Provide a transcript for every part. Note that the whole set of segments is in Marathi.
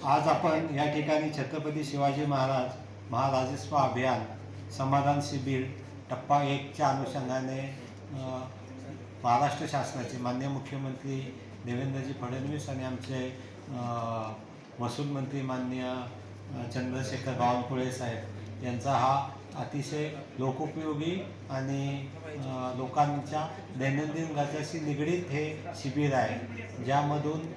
आज आपण या ठिकाणी छत्रपती शिवाजी महाराजस्व अभियान समाधान शिबिर टप्पा 1च्या अनुषंगाने महाराष्ट्र शासनाचे माननीय मुख्यमंत्री देवेंद्रजी फडणवीस आणि आमचे महसूल मंत्री माननीय चंद्रशेखर बावनकुळे साहेब यांचा हा अतिशय लोकोपयोगी आणि लोकांच्या दैनंदिन गरजाशी निगडीत हे शिबिर आहे, ज्यामधून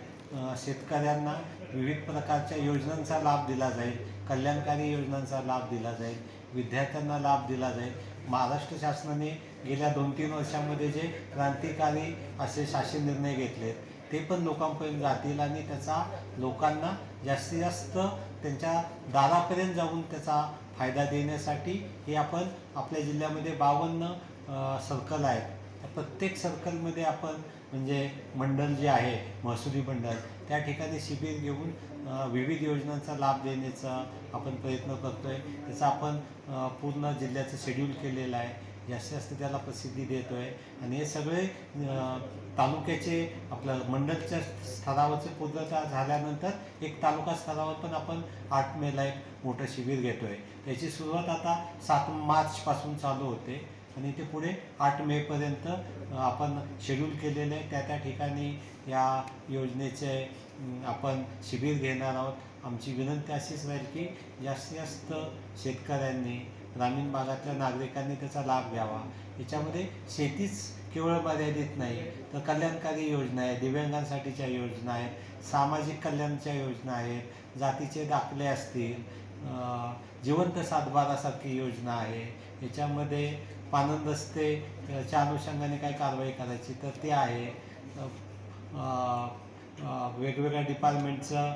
शेतकऱ्यांना विविध प्रकारच्या योजनांचा लाभ दिला जाईल, कल्याणकारी योजनांचा लाभ दिला जाईल, विद्यार्थ्यांना लाभ दिला जाईल। महाराष्ट्र शासनाने गेल्या 2-3 वर्षांमध्ये जे क्रांतिकारी असे शासन निर्णय घेतले ते पण लोकांपर्यंत जातील आणि त्याचा लोकांना जास्तीत जास्त त्यांच्या दारापर्यंत जाऊन त्याचा फायदा देण्यासाठी हे आपण आपल्या जिल्ह्यामध्ये 52 सर्कल आहेत। त्या प्रत्येक सर्कलमध्ये आपण म्हणजे मंडळ जे आहे महसुली मंडळ त्या ठिकाणी शिबिर घेऊन विविध योजनांचा लाभ देण्याचा आपण प्रयत्न करतो आहे। त्याचा आपण पूर्ण जिल्ह्याचं शेड्यूल केलेलं आहे, जास्तीत जास्त त्याला प्रसिद्धी देतो आहे आणि हे सगळे तालुक्याचे आपलं मंडळच्या स्तरावरचे पूर्णता झाल्यानंतर एक तालुका स्तरावर पण आपण 8 मेला एक मोठं शिबिर घेतो आहे। याची सुरुवात आता 7 मार्चपासून चालू होते आणि ते पुढे 8 मेपर्यंत आपण शेड्यूल केलेलं आहे। त्या ठिकाणी या योजनेचे आपण शिबिर घेणार आहोत। आमची विनंती अशीच राहील की जास्तीत जास्त शेतकऱ्यांनी ग्रामीण भागातल्या नागरिकांनी त्याचा लाभ घ्यावा। याच्यामध्ये शेतीच केवळ मर्यादित नाही तर कल्याणकारी योजना आहे, दिव्यांगांसाठीच्या योजना आहेत, सामाजिक कल्याणच्या योजना आहेत, जातीचे दाखले असतील, जिवंत सातबारासारखी योजना आहे। याच्यामध्ये पानंद रस्तेच्या अनुषंगाने काय कारवाई करायची तर ते आहे। वेगवेगळ्या डिपार्टमेंटचं